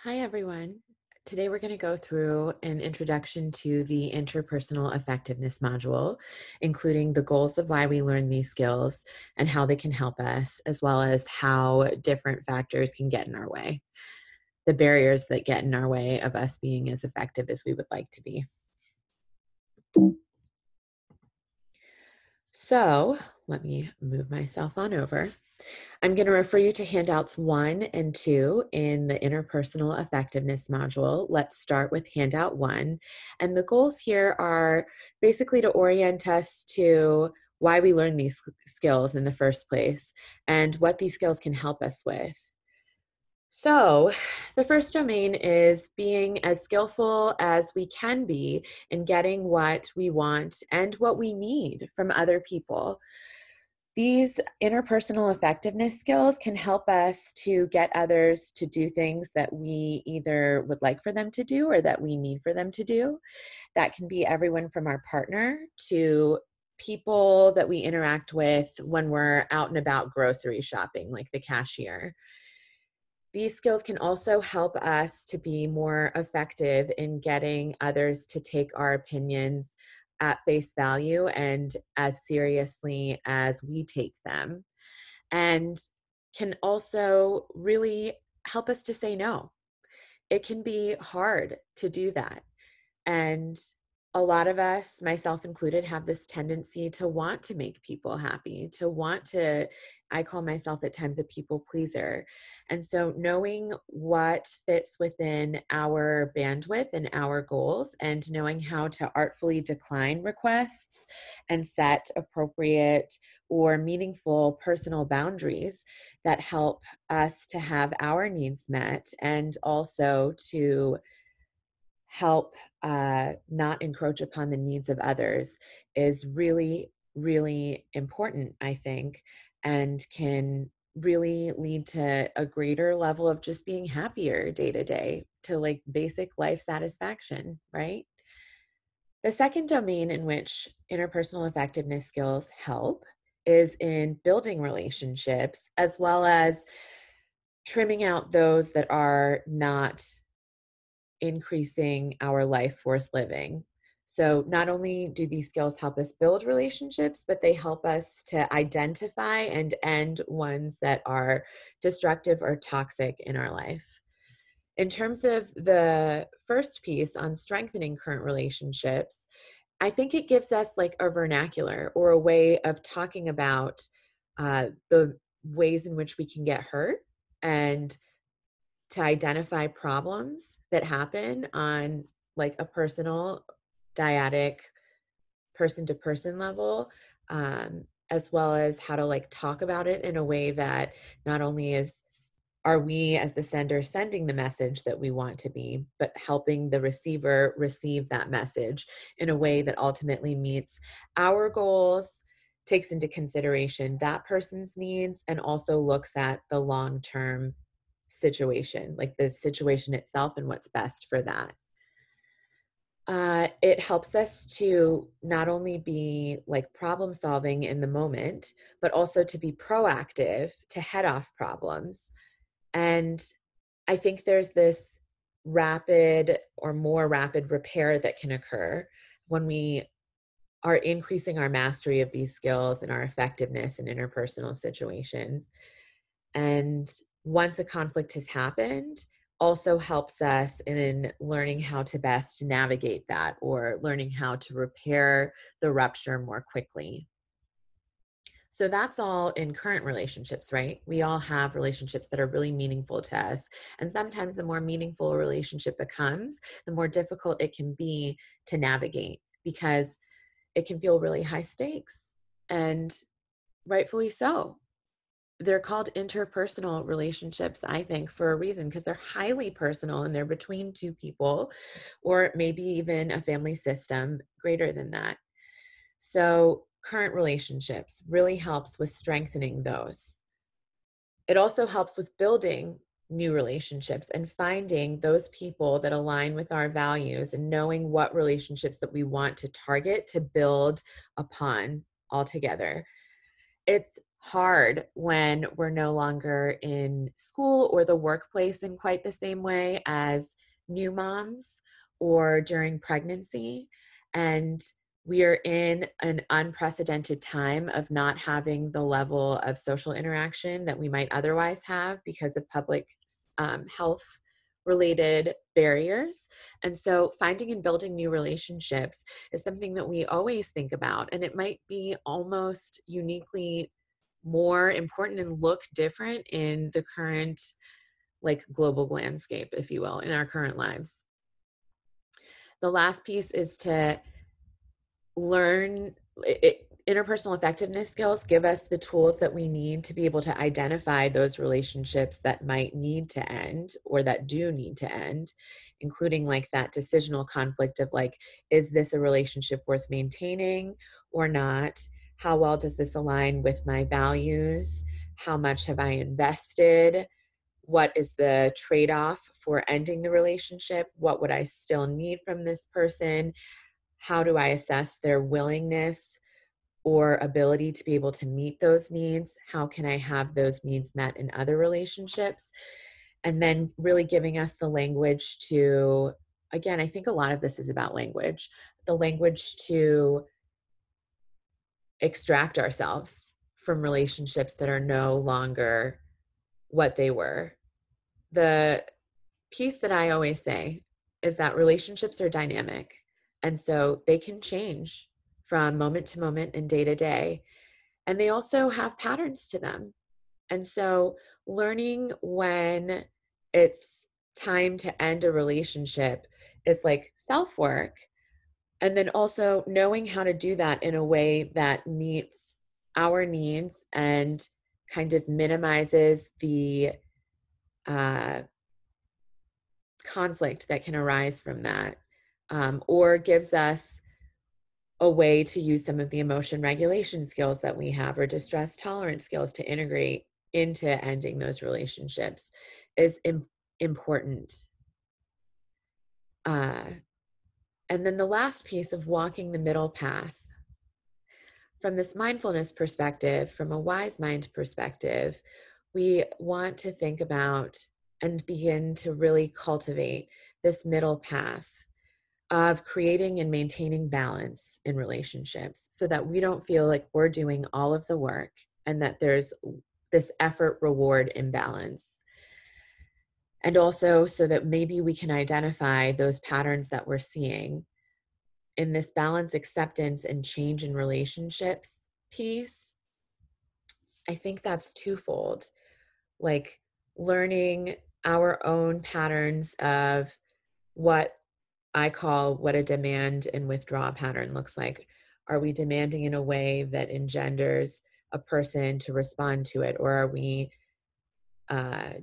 Hi, everyone. Today we're going to go through an introduction to the interpersonal effectiveness module, including the goals of why we learn these skills and how they can help us, as well as how different factors can get in our way, the barriers that get in our way of us being as effective as we would like to be. So let me move myself on over. I'm going to refer you to handouts 1 and 2 in the interpersonal effectiveness module. Let's start with handout 1. And the goals here are basically to orient us to why we learn these skills in the first place and what these skills can help us with. So, the first domain is being as skillful as we can be in getting what we want and what we need from other people. These interpersonal effectiveness skills can help us to get others to do things that we either would like for them to do or that we need for them to do. That can be everyone from our partner to people that we interact with when we're out and about grocery shopping, like the cashier. These skills can also help us to be more effective in getting others to take our opinions at face value and as seriously as we take them, and can also really help us to say no. It can be hard to do that. And a lot of us, myself included, have this tendency to want to make people happy, to want to, I call myself at times a people pleaser. And so knowing what fits within our bandwidth and our goals, and knowing how to artfully decline requests and set appropriate or meaningful personal boundaries that help us to have our needs met and also to help not encroach upon the needs of others is really, really important, I think, and can really lead to a greater level of just being happier day to day, to like basic life satisfaction, right? The second domain in which interpersonal effectiveness skills help is in building relationships, as well as trimming out those that are not increasing our life worth living. So, not only do these skills help us build relationships, but they help us to identify and end ones that are destructive or toxic in our life. In terms of the first piece on strengthening current relationships, I think it gives us like a vernacular or a way of talking about the ways in which we can get hurt and to identify problems that happen on like a personal, dyadic, person to person level, as well as how to like talk about it in a way that not only is are we as the sender sending the message that we want to be, but helping the receiver receive that message in a way that ultimately meets our goals, takes into consideration that person's needs, and also looks at the long term situation, like the situation itself and what's best for that. It helps us to not only be like problem solving in the moment, but also to be proactive to head off problems. And I think there's this rapid or more rapid repair that can occur when we are increasing our mastery of these skills and our effectiveness in interpersonal situations. And once a conflict has happened, also helps us in learning how to best navigate that or learning how to repair the rupture more quickly. So that's all in current relationships, right? We all have relationships that are really meaningful to us. And sometimes the more meaningful a relationship becomes, the more difficult it can be to navigate because it can feel really high stakes, and rightfully so. They're called interpersonal relationships, I think, for a reason, because they're highly personal and they're between two people, or maybe even a family system greater than that. So, current relationships really helps with strengthening those. It also helps with building new relationships and finding those people that align with our values and knowing what relationships that we want to target to build upon altogether. It's hard when we're no longer in school or the workplace in quite the same way as new moms or during pregnancy. And we are in an unprecedented time of not having the level of social interaction that we might otherwise have because of public health related barriers. And so finding and building new relationships is something that we always think about. And it might be almost uniquely more important and look different in the current like global landscape, if you will, in our current lives. The last piece is to learn interpersonal effectiveness skills give us the tools that we need to be able to identify those relationships that might need to end or that do need to end, including like that decisional conflict of like, is this a relationship worth maintaining or not? How well does this align with my values? How much have I invested? What is the trade-off for ending the relationship? What would I still need from this person? How do I assess their willingness or ability to be able to meet those needs? How can I have those needs met in other relationships? And then really giving us the language to, again, I think a lot of this is about language, the language to extract ourselves from relationships that are no longer what they were. The piece that I always say is that relationships are dynamic. And so they can change from moment to moment and day to day. And they also have patterns to them. And so learning when it's time to end a relationship is like self work. And then also knowing how to do that in a way that meets our needs and kind of minimizes the uh, conflict that can arise from that, or gives us a way to use some of the emotion regulation skills that we have or distress tolerance skills to integrate into ending those relationships is important. And then the last piece of walking the middle path. From this mindfulness perspective, from a wise mind perspective, we want to think about and begin to really cultivate this middle path of creating and maintaining balance in relationships so that we don't feel like we're doing all of the work and that there's this effort reward imbalance. And also so that maybe we can identify those patterns that we're seeing in this balance, acceptance, and change in relationships piece. I think that's twofold, like learning our own patterns of what I call what a demand and withdraw pattern looks like. Are we demanding in a way that engenders a person to respond to it, or are we uh,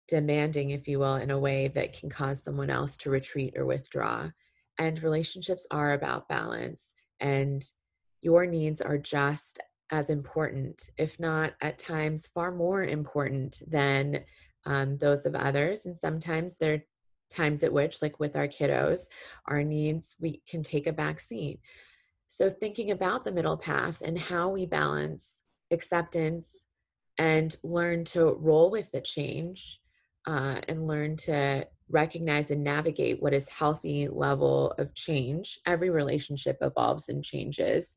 demanding, if you will, in a way that can cause someone else to retreat or withdraw? And relationships are about balance, and your needs are just as important, if not at times far more important than those of others. And sometimes there are times at which, like with our kiddos, our needs, we can take a back seat. So thinking about the middle path and how we balance acceptance and learn to roll with the change, and learn to recognize and navigate what is healthy level of change. Every relationship evolves and changes.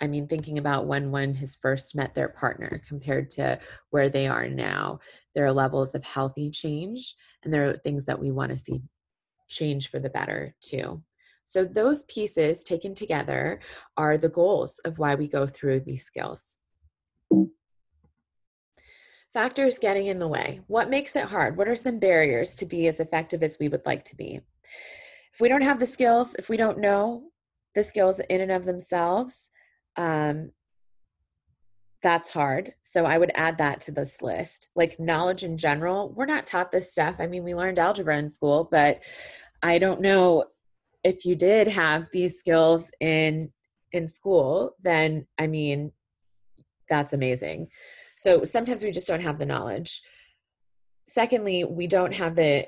I mean, thinking about when one has first met their partner compared to where they are now, there are levels of healthy change, and there are things that we want to see change for the better too. So those pieces taken together are the goals of why we go through these skills. Factors getting in the way. What makes it hard? What are some barriers to be as effective as we would like to be? If we don't have the skills, if we don't know the skills in and of themselves, that's hard. So I would add that to this list. Like knowledge in general, we're not taught this stuff. I mean, we learned algebra in school, but I don't know if you did have these skills in school, then I mean, that's amazing. So sometimes we just don't have the knowledge. Secondly, we don't have the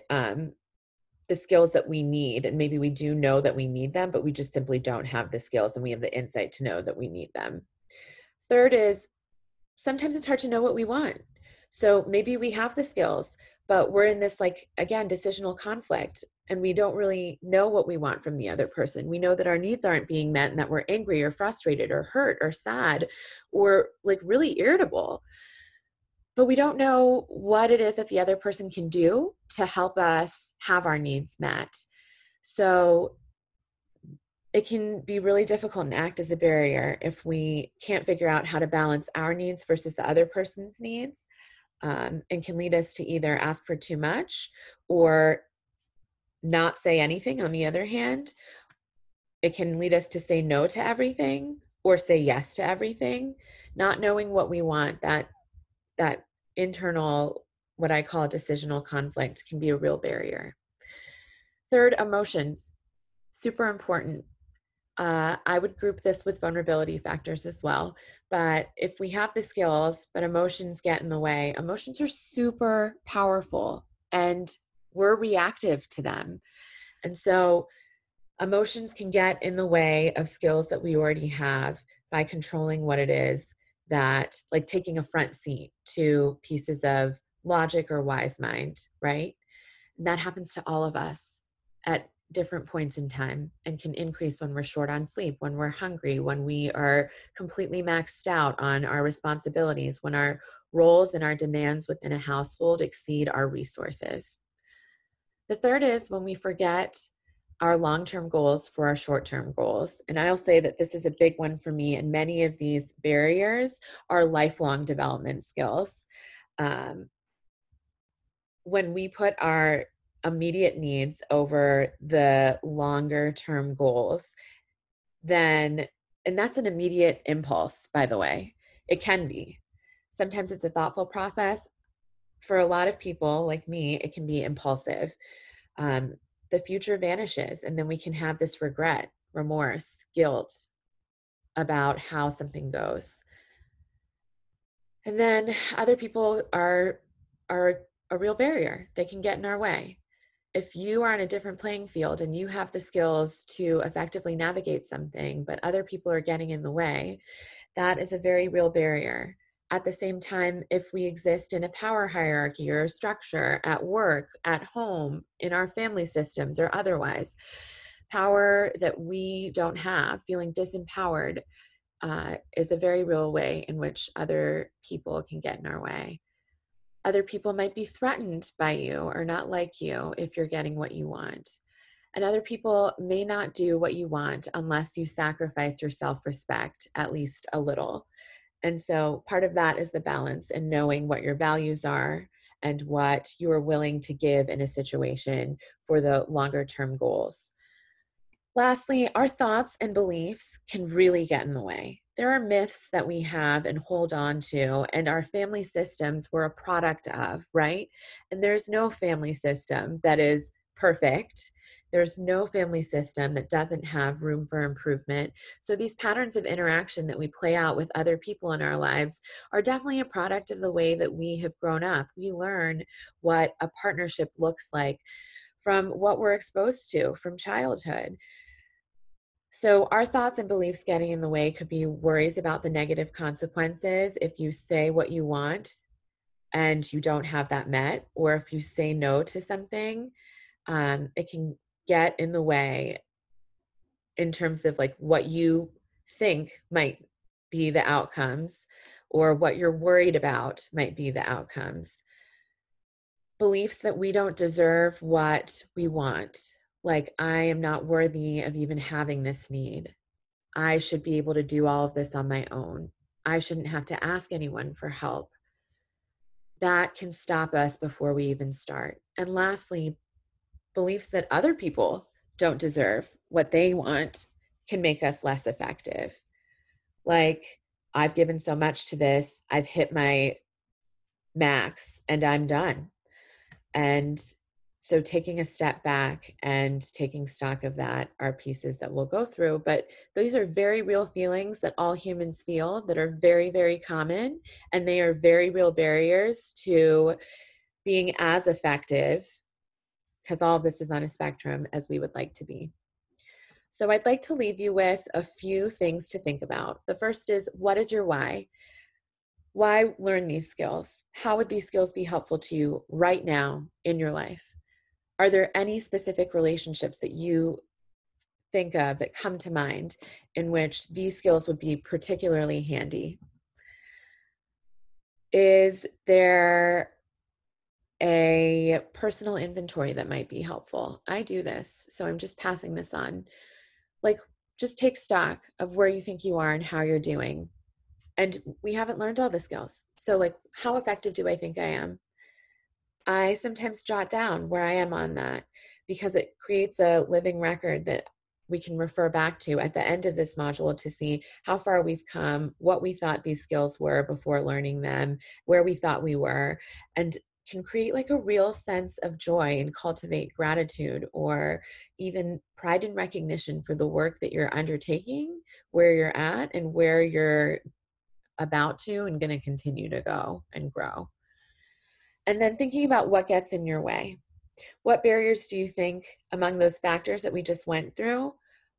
skills that we need, and maybe we do know that we need them, but we just simply don't have the skills and we have the insight to know that we need them. Third is sometimes it's hard to know what we want. So maybe we have the skills, but we're in this, like, again, decisional conflict, and we don't really know what we want from the other person. We know that our needs aren't being met and that we're angry or frustrated or hurt or sad or like really irritable, but we don't know what it is that the other person can do to help us have our needs met. So it can be really difficult and act as a barrier if we can't figure out how to balance our needs versus the other person's needs, and can lead us to either ask for too much or not say anything. On the other hand, it can lead us to say no to everything or say yes to everything. Not knowing what we want, that internal, what I call decisional conflict, can be a real barrier. Third, emotions. Super important. I would group this with vulnerability factors as well. But if we have the skills, but emotions get in the way, emotions are super powerful and we're reactive to them. And so emotions can get in the way of skills that we already have by controlling what it is that, like taking a front seat to pieces of logic or wise mind, right? And that happens to all of us at different points in time and can increase when we're short on sleep, when we're hungry, when we are completely maxed out on our responsibilities, when our roles and our demands within a household exceed our resources. The third is when we forget our long-term goals for our short-term goals. And I'll say that this is a big one for me, and many of these barriers are lifelong development skills. Um, when we put our immediate needs over the longer term goals, then, and that's an immediate impulse, by the way, it can be. Sometimes it's a thoughtful process. For a lot of people like me, it can be impulsive. Um, the future vanishes, and then we can have this regret, remorse, guilt about how something goes. And then other people are a real barrier. They can get in our way. If you are on a different playing field and you have the skills to effectively navigate something, but other people are getting in the way, that is a very real barrier. At the same time, if we exist in a power hierarchy or a structure at work, at home, in our family systems, or otherwise, power that we don't have, feeling disempowered, is a very real way in which other people can get in our way. Other people might be threatened by you or not like you if you're getting what you want. And other people may not do what you want unless you sacrifice your self-respect at least a little. And so part of that is the balance and knowing what your values are and what you are willing to give in a situation for the longer term goals. Lastly, our thoughts and beliefs can really get in the way. There are myths that we have and hold on to, and our family systems we're a product of, right? And there's no family system that is perfect. There's no family system that doesn't have room for improvement. So these patterns of interaction that we play out with other people in our lives are definitely a product of the way that we have grown up. We learn what a partnership looks like from what we're exposed to from childhood. So, our thoughts and beliefs getting in the way could be worries about the negative consequences if you say what you want and you don't have that met, or if you say no to something, it can get in the way in terms of like what you think might be the outcomes or what you're worried about might be the outcomes. Beliefs that we don't deserve what we want, like I am not worthy of even having this need. I should be able to do all of this on my own. I shouldn't have to ask anyone for help. That can stop us before we even start. And lastly, beliefs that other people don't deserve what they want can make us less effective. Like, I've given so much to this, I've hit my max and I'm done. And so taking a step back and taking stock of that are pieces that we'll go through. But these are very real feelings that all humans feel that are very, very common. And they are very real barriers to being as effective, because all of this is on a spectrum, as we would like to be. So I'd like to leave you with a few things to think about. The first is, what is your why? Why learn these skills? How would these skills be helpful to you right now in your life? Are there any specific relationships that you think of that come to mind in which these skills would be particularly handy? Is there a personal inventory that might be helpful? I do this, so I'm just passing this on. Like, just take stock of where you think you are and how you're doing. And we haven't learned all the skills. So, like, how effective do I think I am? I sometimes jot down where I am on that because it creates a living record that we can refer back to at the end of this module to see how far we've come, what we thought these skills were before learning them, where we thought we were, and can create like a real sense of joy and cultivate gratitude or even pride and recognition for the work that you're undertaking, where you're at, and where you're about to and going to continue to go and grow. And then thinking about what gets in your way. What barriers do you think among those factors that we just went through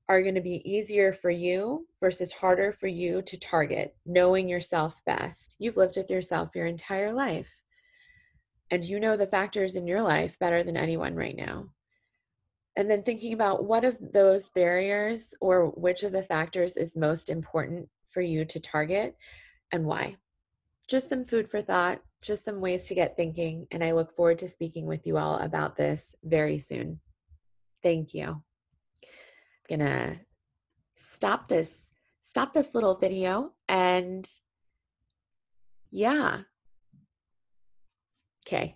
are going to be easier for you versus harder for you to target, knowing yourself best? You've lived with yourself your entire life, and you know the factors in your life better than anyone right now. And then thinking about what of those barriers or which of the factors is most important for you to target and why. Just some food for thought, just some ways to get thinking. And I look forward to speaking with you all about this very soon. Thank you. I'm gonna stop this little video and yeah. Okay.